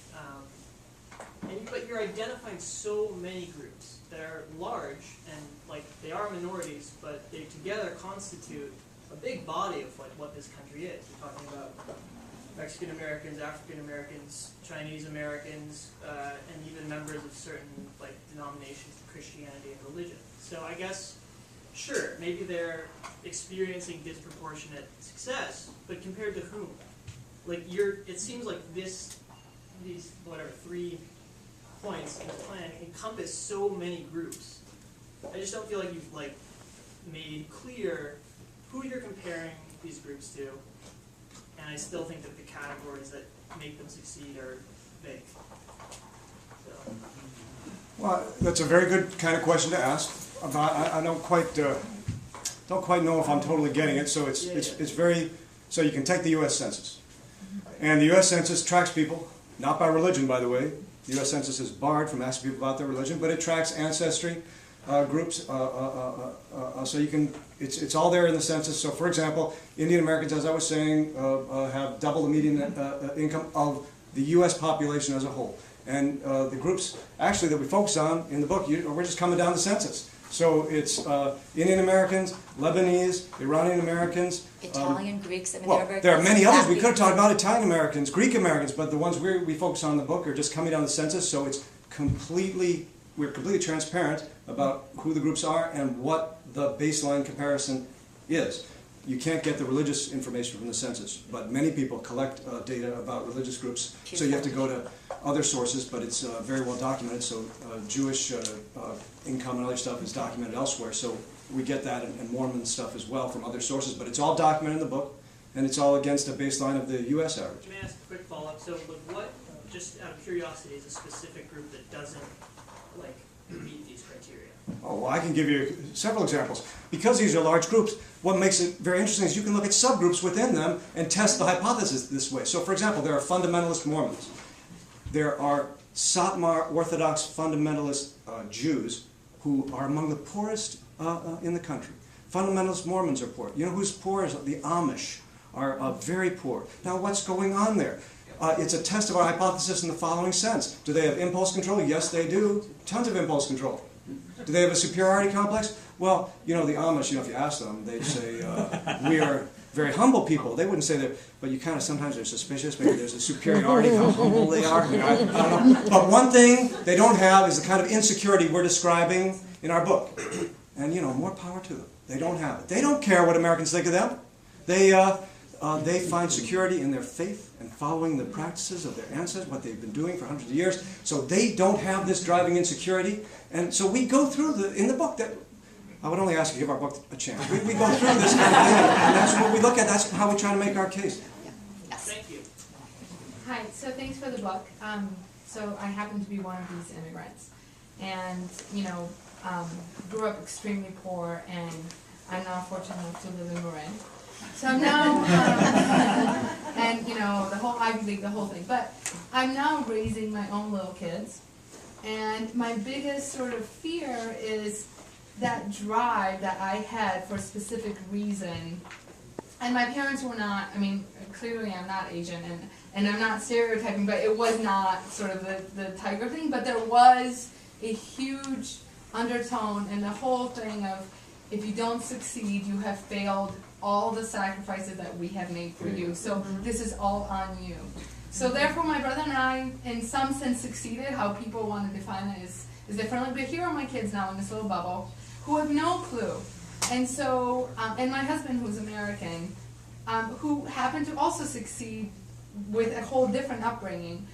But you're identifying so many groups that are large, and, like, they are minorities, but they together constitute a big body of like what this country is. We're talking about Mexican Americans, African Americans, Chinese Americans, and even members of certain like denominations of Christianity and religion. So I guess, sure, maybe they're experiencing disproportionate success, but compared to whom? Like it seems like these 3 points in the plan encompass so many groups. I just don't feel like you've like made clear who you're comparing these groups to, and I still think that the categories that make them succeed are vague. So. Well, that's a very good kind of question to ask. I don't quite know if I'm totally getting it. So it's very, so you can take the U.S. Census, and the U.S. Census tracks people, not by religion, by the way. The U.S. Census is barred from asking people about their religion, but it tracks ancestry groups. So you can, it's all there in the census. So for example, Indian Americans, as I was saying, have double the median income of the U.S. population as a whole. And the groups actually that we focus on in the book, we're just coming down the census. So it's Indian Americans, Lebanese, Iranian Americans. Italian, Greeks, I mean, well, there are many others. We could have talked about Italian Americans, Greek Americans, but the ones we focus on in the book are just coming down the census. So it's we're completely transparent about who the groups are and what the baseline comparison is. You can't get the religious information from the census, but many people collect data about religious groups, so you have to go to other sources, but it's very well documented, so Jewish income and other stuff is documented elsewhere, so we get that, and Mormon stuff as well from other sources, but it's all documented in the book, and it's all against a baseline of the U.S. average. Can I ask a quick follow-up? So what, just out of curiosity, is a specific group that doesn't, like, meet these criteria? Oh, well, I can give you several examples. Because these are large groups, what makes it very interesting is you can look at subgroups within them and test the hypothesis this way. So, for example, there are fundamentalist Mormons. There are Satmar Orthodox fundamentalist Jews who are among the poorest in the country. Fundamentalist Mormons are poor. You know who's poor? Is the Amish are very poor. Now, what's going on there? It's a test of our hypothesis in the following sense. Do they have impulse control? Yes, they do. Tons of impulse control. Do they have a superiority complex? Well, you know, the Amish, if you ask them, they'd say, we are very humble people. They wouldn't say that, but you kind of sometimes are suspicious. Maybe there's a superiority how humble they are. I don't know. But one thing they don't have is the kind of insecurity we're describing in our book. And more power to them. They don't have it. They don't care what Americans think of them. They find security in their faith and following the practices of their ancestors, what they've been doing for hundreds of years. So they don't have this driving insecurity. And so we go through in the book that. I would only ask you to give our book a chance. We go through this kind of thing, and that's what we look at. That's how we try to make our case. Yes. Thank you. Hi, so thanks for the book. So I happen to be one of these immigrants, and grew up extremely poor, and I'm now fortunate enough to live in Marin. So I'm now, and the whole Ivy League, the whole thing. But I'm now raising my own little kids, and my biggest sort of fear is that drive that I had for a specific reason. And my parents were not, clearly I'm not Asian, and I'm not stereotyping, but it was not sort of the tiger thing, but there was a huge undertone in the whole thing of, if you don't succeed, you have failed all the sacrifices that we have made for you, so this is all on you. So therefore my brother and I, in some sense, succeeded. How people want to define it is differently, but here are my kids now in this little bubble, who have no clue. And so, and my husband, who's American, who happened to also succeed with a whole different upbringing,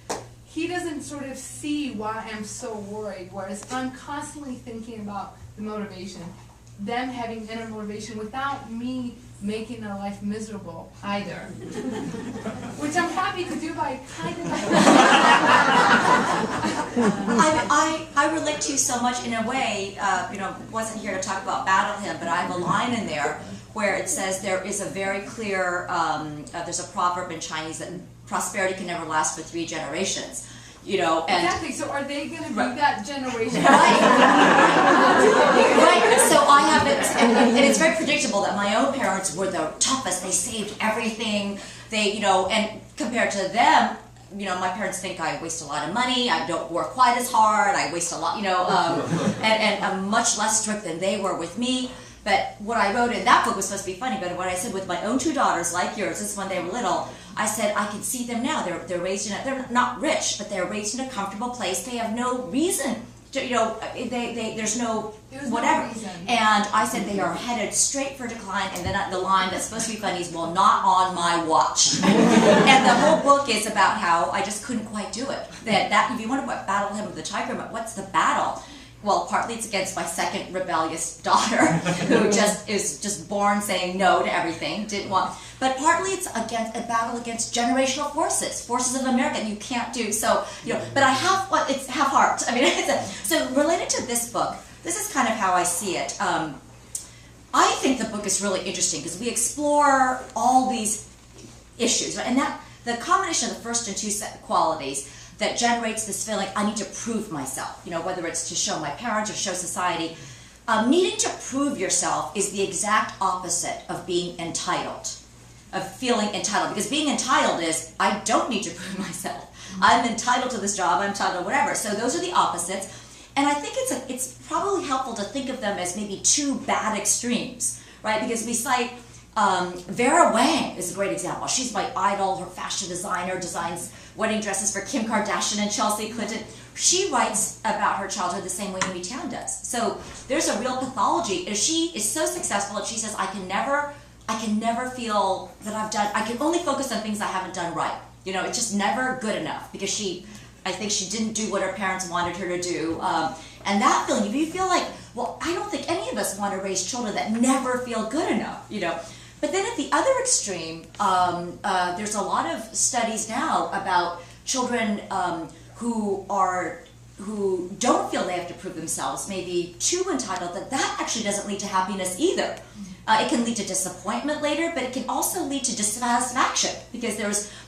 he doesn't sort of see why I'm so worried, whereas I'm constantly thinking about the motivation, them having inner motivation without me making their life miserable either. Which I'm happy to do by kind of... I relate to you so much in a way, wasn't here to talk about battle hymn, but I have a line in there where it says there is a very clear, there's a proverb in Chinese that prosperity can never last for 3 generations. And exactly, so are they going to be that generation? Right. So I have it, and it's very predictable that my own parents were the toughest. They saved everything. They, and compared to them, my parents think I waste a lot of money. I don't work quite as hard. I waste a lot, and I'm much less strict than they were with me. But what I wrote in that book was supposed to be funny, but what I said with my own 2 daughters, like yours, this is when they were little, I said I can see them now. They're raised they're not rich, but they're raised in a comfortable place. They have no reason to, there's no whatever. No reason. And I said they are headed straight for decline, and then the line that's supposed to be funny is, well, not on my watch. And the whole book is about how I just couldn't quite do it. That if you wonder what battle hymn of the tiger, what's the battle? Well, partly it's against my second rebellious daughter, who is just born saying no to everything, didn't want. But partly it's against a battle against generational forces of America that you can't do. So, but it's half heart. So related to this book, this is kind of how I see it. I think the book is really interesting because we explore all these issues, right? And that the combination of the first and 2 qualities that generates this feeling, I need to prove myself, whether it's to show my parents or show society. Needing to prove yourself is the exact opposite of being entitled, of feeling entitled. Because being entitled is, I don't need to prove myself. I'm entitled to this job, I'm entitled to whatever. So those are the opposites. And I think it's probably helpful to think of them as maybe 2 bad extremes, right? Because we cite Vera Wang is a great example. She's my idol, her fashion designer, designs wedding dresses for Kim Kardashian and Chelsea Clinton. She writes about her childhood the same way Amy Tan does. So there's a real pathology. If she is so successful and she says, I can never feel that I can only focus on things I haven't done right. It's just never good enough because I think she didn't do what her parents wanted her to do. And that feeling, if you feel like, well, I don't think any of us want to raise children that never feel good enough, But then at the other extreme, there's a lot of studies now about children who don't feel they have to prove themselves, maybe too entitled, that actually doesn't lead to happiness either. It can lead to disappointment later, but it can also lead to dissatisfaction because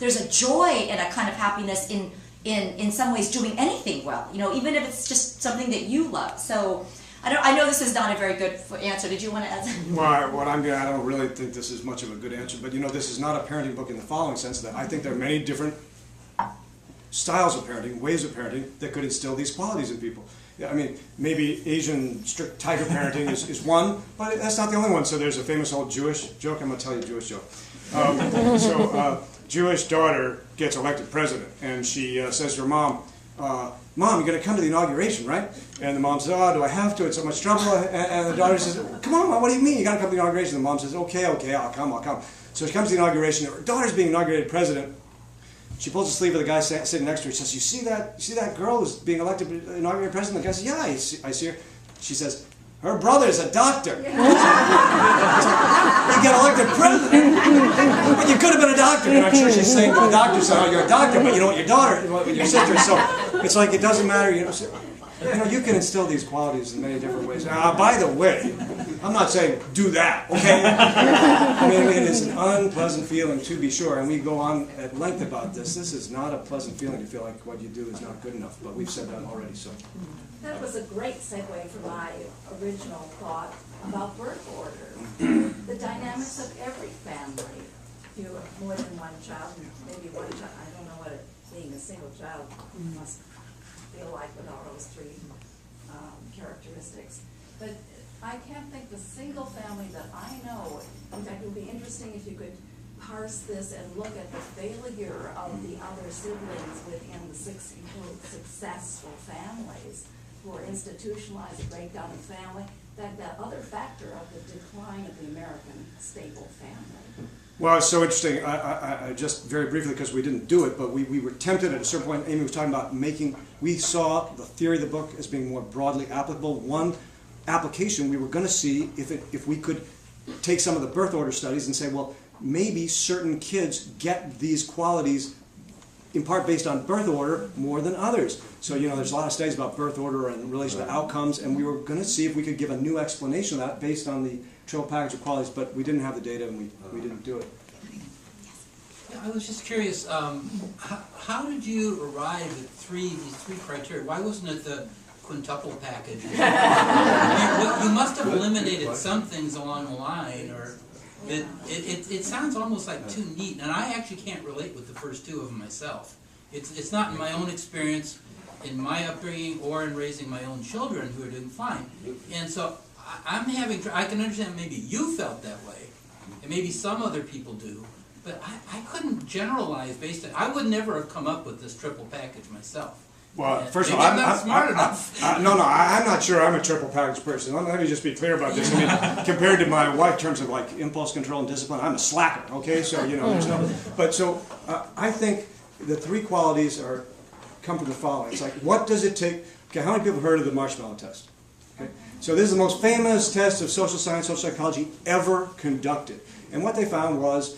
there's a joy and a kind of happiness in some ways doing anything well, even if it's just something that you love. So I know this is not a very good answer. Did you want to add something? Well, I don't really think this is much of a good answer, but this is not a parenting book in the following sense that I think there are many different styles of parenting, ways of parenting that could instill these qualities in people. I mean, maybe Asian strict tiger parenting is one, but that's not the only one. So there's a famous old Jewish joke. I'm going to tell you a Jewish joke. Jewish daughter gets elected president, and she says to her mom, Mom, you're going to come to the inauguration, right? And the mom says, oh, do I have to? It's so much trouble. And the daughter says, come on, Mom, what do you mean? You got to come to the inauguration. The mom says, okay, I'll come. So she comes to the inauguration. Her daughter's being inaugurated president. She pulls the sleeve of the guy sitting next to her. She says, you see that girl who's being elected inaugurated president? The guy says, yeah, I see her. She says, her brother's a doctor. You get elected president. And you could have been a doctor. And I'm sure she's saying to the doctor, so you're a doctor, but you don't want your daughter, your sister. So it's like it doesn't matter. You you can instill these qualities in many different ways. By the way, I'm not saying do that, okay? I mean, it is an unpleasant feeling to be sure, and we go on at length about this. This is not a pleasant feeling to feel like what you do is not good enough, but we've said that already. So that was a great segue for my original thought about birth order. The dynamics of every family. If you have more than one child, maybe one child, I don't know what being a single child must feel like with all those three characteristics. But I can't think the single family that I know. In fact, it would be interesting if you could parse this and look at the failure of the other siblings within the six successful families who are institutionalized, a breakdown of family, that other factor of the decline of the American stable family. well, it's so interesting. I just very briefly, because we didn't do it, but we were tempted at a certain point. Amy was talking about we saw the theory of the book as being more broadly applicable. One application we were going to see if we could take some of the birth order studies and say, well, maybe certain kids get these qualities in part based on birth order more than others. So, there's a lot of studies about birth order and in relation to outcomes, and we were going to see if we could give a new explanation of that based on the triple package of qualities, but we didn't have the data and we didn't do it. Yeah, I was just curious, how did you arrive at these three criteria? Why wasn't it the quintuple package? You must have eliminated some things along the line, or it sounds almost like too neat, and I actually can't relate with the first two of them myself. It's not in my own experience, in my upbringing, or in raising my own children who are doing fine. And so I can understand maybe you felt that way, and maybe some other people do, but I couldn't generalize based on, I would never have come up with this triple package myself. Well, first of all, I'm not smart enough. I'm not sure I'm a triple package person. Let me just be clear about this. I mean, compared to my wife in terms of like impulse control and discipline, I'm a slacker, okay? So, there's no, but so I think the three qualities come from the following. It's like, what does it take? Okay, how many people have heard of the marshmallow test? Okay, so this is the most famous test of social science, social psychology ever conducted. And what they found was,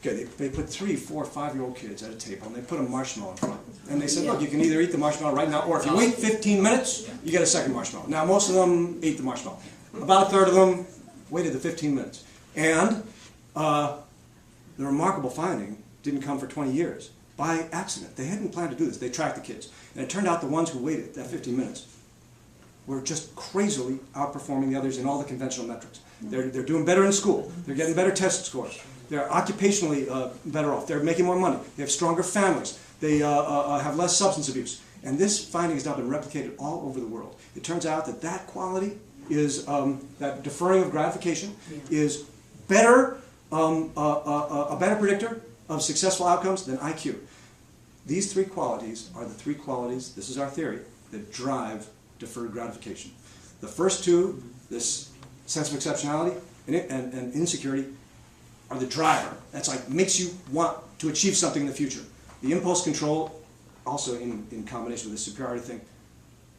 okay, they put 3, 4, 5-year-old kids at a table, and they put a marshmallow in front. And they said, look, you can either eat the marshmallow right now, or if you wait 15 minutes, you get a second marshmallow. Now, most of them ate the marshmallow. About a third of them waited the 15 minutes. And the remarkable finding didn't come for 20 years. By accident. They hadn't planned to do this. They tracked the kids. And it turned out the ones who waited that 15 minutes were just crazily outperforming the others in all the conventional metrics. They're doing better in school. They're getting better test scores. They're occupationally better off. They're making more money. They have stronger families. They have less substance abuse. And this finding has now been replicated all over the world. It turns out that quality is, that deferring of gratification is better, a better predictor of successful outcomes than IQ. These three qualities are the three qualities, this is our theory, that drive deferred gratification. The first two, this sense of exceptionality and insecurity, are the driver. That's like makes you want to achieve something in the future. The impulse control, also in combination with the superiority thing,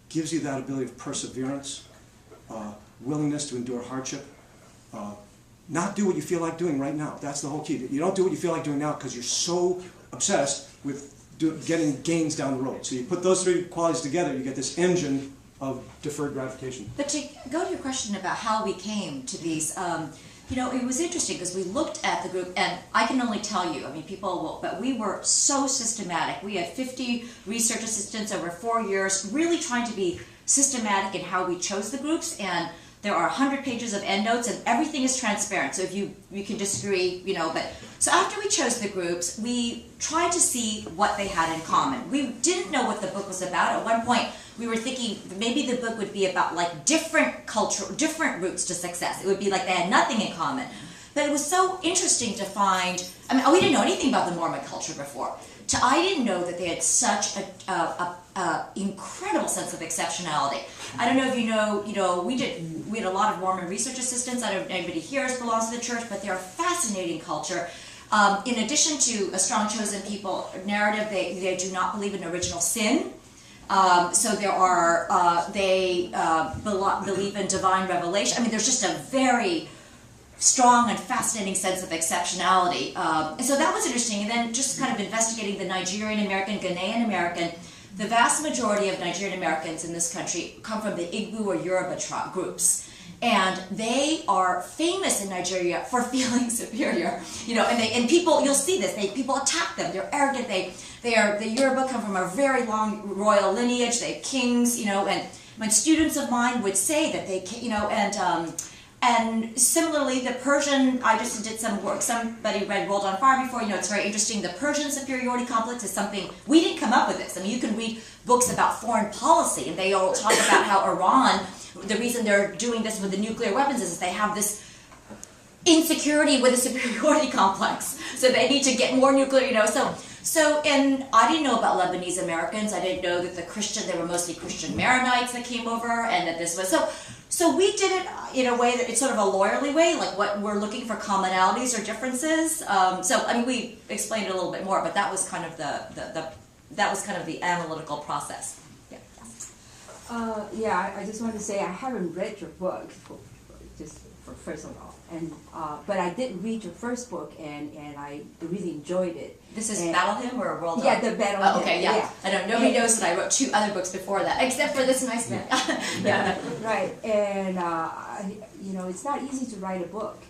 gives you that ability of perseverance, willingness to endure hardship, not do what you feel like doing right now. That's the whole key. You don't do what you feel like doing now because you're so obsessed with getting gains down the road. So you put those three qualities together, you get this engine of deferred gratification. But to go to your question about how we came to these, it was interesting because we looked at the group, and I can only tell you, but we were so systematic. We had 50 research assistants over 4 years, really trying to be systematic in how we chose the groups, and there are 100 pages of endnotes, and everything is transparent. So if you can disagree, so after we chose the groups, we tried to see what they had in common. We didn't know what the book was about. At one point, we were thinking maybe the book would be about like different routes to success. It would be like they had nothing in common. But it was so interesting to find, I mean, we didn't know anything about the Mormon culture before. I didn't know that they had such a incredible sense of exceptionality. I don't know if you know, we had a lot of Mormon research assistants. I don't know if anybody here belongs to the church, but they're a fascinating culture. In addition to a strong chosen people narrative, they do not believe in original sin. So there are, they believe in divine revelation. I mean, there's just a very strong and fascinating sense of exceptionality. And so that was interesting. And then just kind of investigating the Nigerian American, Ghanaian American, the vast majority of Nigerian Americans in this country come from the Igbo or Yoruba groups. And they are famous in Nigeria for feeling superior, you know, and people, you'll see this, people attack them, they're arrogant, the Yoruba come from a very long royal lineage, they have kings, you know, and when students of mine would say that they, you know, and similarly, the Persian, I just did some work, somebody read World on Fire before, you know, it's very interesting. The Persian superiority complex is something, we didn't come up with this. I mean, you can read books about foreign policy, and they all talk about how Iran, the reason they're doing this with the nuclear weapons is they have this insecurity with a superiority complex. So they need to get more nuclear, you know, so, and I didn't know about Lebanese Americans. I didn't know that they were mostly Christian Maronites that came over, and that this was, so we did it in a way that it's sort of a lawyerly way, like what we're looking for commonalities or differences. So I mean, we explained it a little bit more, but that was kind of the analytical process. Yeah. Yeah, I just want to say I haven't read your book, first of all, and but I did read your first book, and I really enjoyed it. This is Battle Hymn or World? Yeah, the Battle Hymn. Okay, yeah. I don't. Nobody knows that I wrote 2 other books before that, except for this nice man. Yeah. Right, and you know, it's not easy to write a book,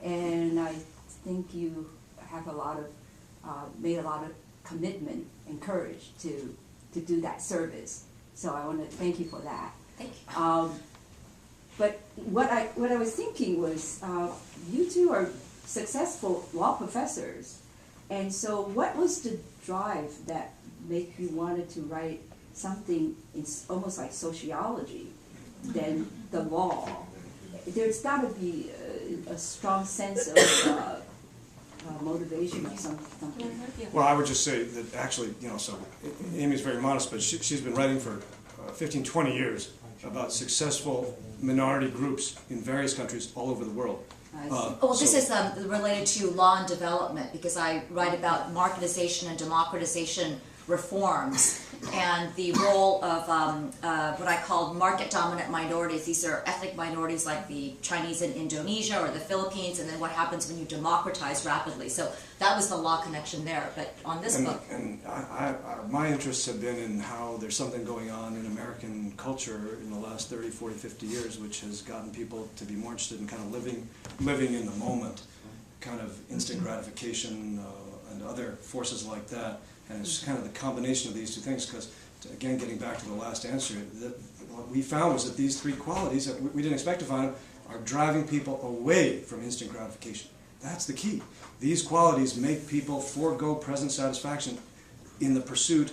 and I think you have made a lot of commitment and courage to do that service. So I want to thank you for that. Thank you. But what I was thinking was, you two are successful law professors, and so what was the drive that made you wanted to write something almost like sociology than the law? There's got to be a strong sense of motivation or something. Well, I would just say that actually, you know, so Amy's very modest, but she's been writing for 15, 20 years about successful minority groups in various countries all over the world. This is related to law and development, because I write about marketization and democratization reforms and the role of what I call market-dominant minorities. These are ethnic minorities like the Chinese in Indonesia or the Philippines, and then what happens when you democratize rapidly. So that was the law connection there. But on this book... And my interests have been in how there's something going on in American culture in the last 30, 40, 50 years, which has gotten people to be more interested in kind of living in the moment, kind of instant gratification and other forces like that. And it's kind of the combination of these two things, because, again, getting back to the last answer, what we found was that these 3 qualities that we didn't expect to find are driving people away from instant gratification. That's the key. These qualities make people forego present satisfaction in the pursuit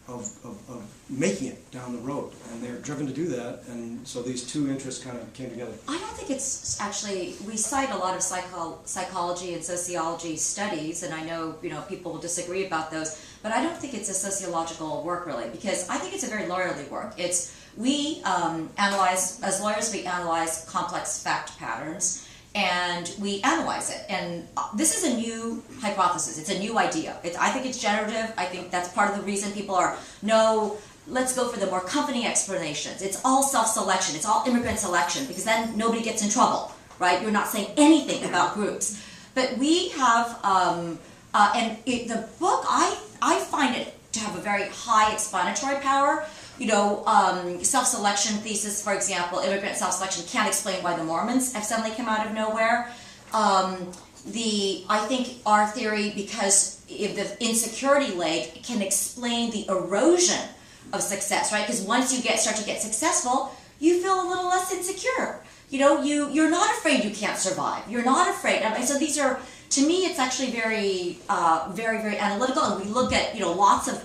of making it down the road, and they're driven to do that, and so these 2 interests kind of came together. I don't think it's actually, we cite a lot of psychology and sociology studies, and I know, you know, people will disagree about those, but I don't think it's a sociological work really, because I think it's a very lawyerly work. We analyze, as lawyers, we analyze complex fact patterns, and we analyze it. And this is a new hypothesis. It's a new idea. I think it's generative. I think that's part of the reason people are, no, let's go for the more comforting explanations. It's all self-selection. It's all immigrant selection, because then nobody gets in trouble, right? You're not saying anything about groups. But we have, the book, I find it to have a very high explanatory power. You know, self-selection thesis, for example, immigrant self-selection can't explain why the Mormons have suddenly come out of nowhere. I think our theory, because if the insecurity leg can explain the erosion of success, right? Because once you start to get successful, you feel a little less insecure. You know, you're not afraid you can't survive. You're not afraid. And so these are, to me, it's actually very, very, very analytical. And we look at, you know, lots of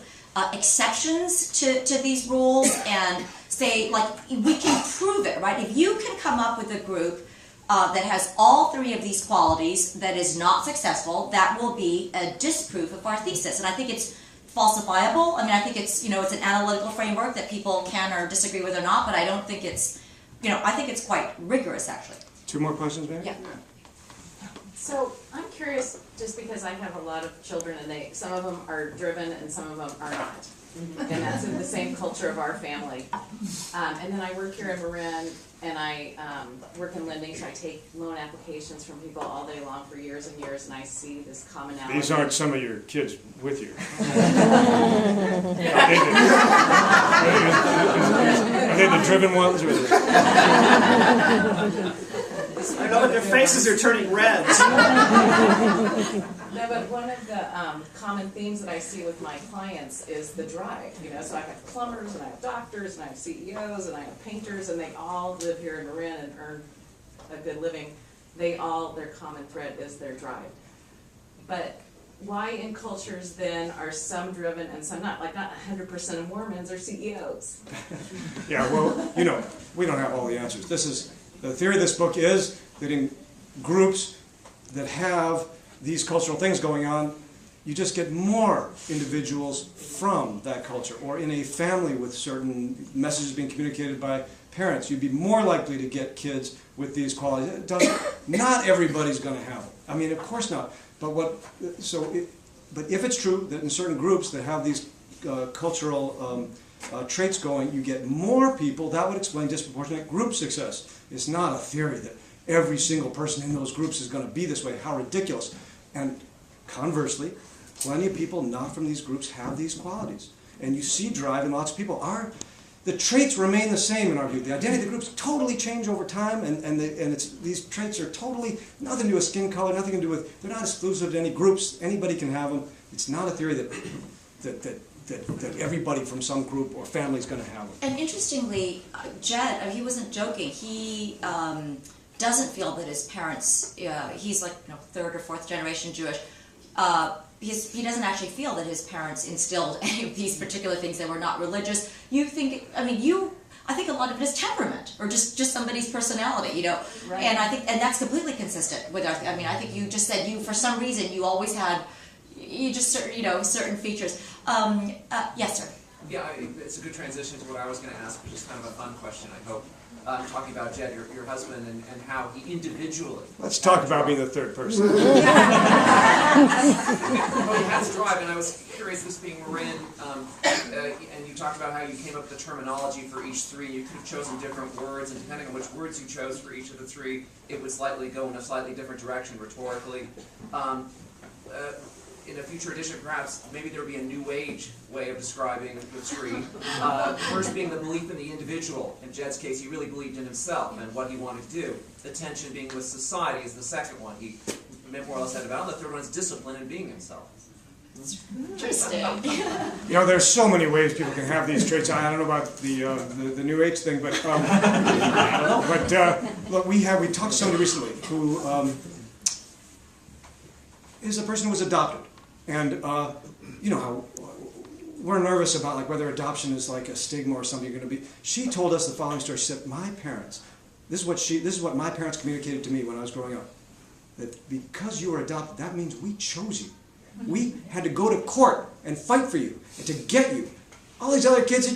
exceptions to these rules and say, like, we can prove it, right? If you can come up with a group that has all three of these qualities that is not successful, that will be a disproof of our thesis. And I think it's falsifiable. I mean, I think it's, it's an analytical framework that people can or disagree with or not, but I don't think it's, I think it's quite rigorous, actually. 2 more questions, Mary? Yeah. So I'm curious, just because I have a lot of children and some of them are driven and some of them are not. And that's in the same culture of our family. And then I work here in Marin and I work in lending, so I take loan applications from people all day long for years and years, and I see this commonality. These aren't some of your kids with you. Are they the driven ones? Or I know that their faces are turning red. No, but one of the common themes that I see with my clients is the drive. So I have plumbers, and I have doctors, and I have CEOs, and I have painters, and they all live here in Marin and earn a good living. Their common thread is their drive. But why in cultures then are some driven and some not? Like not 100% of Mormons are CEOs. Yeah, well, we don't have all the answers. The theory of this book is that in groups that have these cultural things going on, you just get more individuals from that culture. Or in a family with certain messages being communicated by parents, you'd be more likely to get kids with these qualities. Not everybody's going to have them. I mean, of course not. But if it's true that in certain groups that have these cultural traits going, you get more people, that would explain disproportionate group success. It's not a theory that every single person in those groups is going to be this way. How ridiculous. And conversely, plenty of people not from these groups have these qualities. And you see drive in lots of people. The traits remain the same in our view. The identity of the groups totally change over time, and these traits are totally nothing to do with skin color, nothing to do with, they're not exclusive to any groups. Anybody can have them. It's not a theory that everybody from some group or family is going to have them. And interestingly, Jed, he wasn't joking. He doesn't feel that his parents, he's like 3rd or 4th generation Jewish, he doesn't actually feel that his parents instilled any of these particular things. They were not religious. I think a lot of it is temperament or just somebody's personality, Right. And I think, and that's completely consistent with our, I think you just said for some reason you always had, certain features. Yes, sir. Yeah, it's a good transition to what I was going to ask, which is kind of a fun question, I hope. Talking about Jed, your husband, and how he individually... Let's talk about being the third person. Well, he has drive, and I was curious, this being Marin, and you talked about how you came up with the terminology for each three. You could have chosen different words, and depending on which words you chose for each of the three, it would go in a slightly different direction rhetorically. In a future edition, perhaps, maybe there would be a new age way of describing the three. First being the belief in the individual. In Jed's case, he really believed in himself and what he wanted to do. The tension being with society is the second one. He more or less had about. And the third one is discipline in being himself. Interesting. There's so many ways people can have these traits. I don't know about the New Age thing, but I don't know. But look, we talked to somebody recently who is a person who was adopted. And how we're nervous about whether adoption is like a stigma or something you're going to be. She told us the following story. She said, my parents, this is what my parents communicated to me when I was growing up. That because you were adopted, that means we chose you. We had to go to court and fight for you and to get you. All these other kids that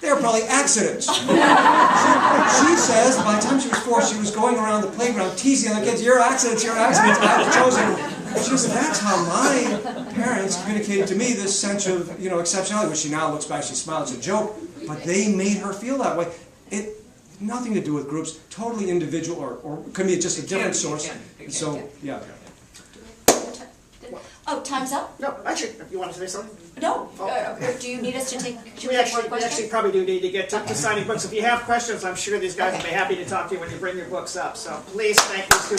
they're probably accidents. She says by the time she was 4, she was going around the playground teasing other kids, you're accidents, I was chosen. And she said, that's how my parents communicated to me this sense of, exceptionality, which she now looks back, she smiles, it's a joke, but they made her feel that way. It nothing to do with groups, totally individual, or could be just a different source. Yeah. Oh, time's up? No, actually, you want to say something? No. Do you need us to take We more actually questions? probably do need to get to signing books. If you have questions, I'm sure these guys will be happy to talk to you when you bring your books up. So please, thank you.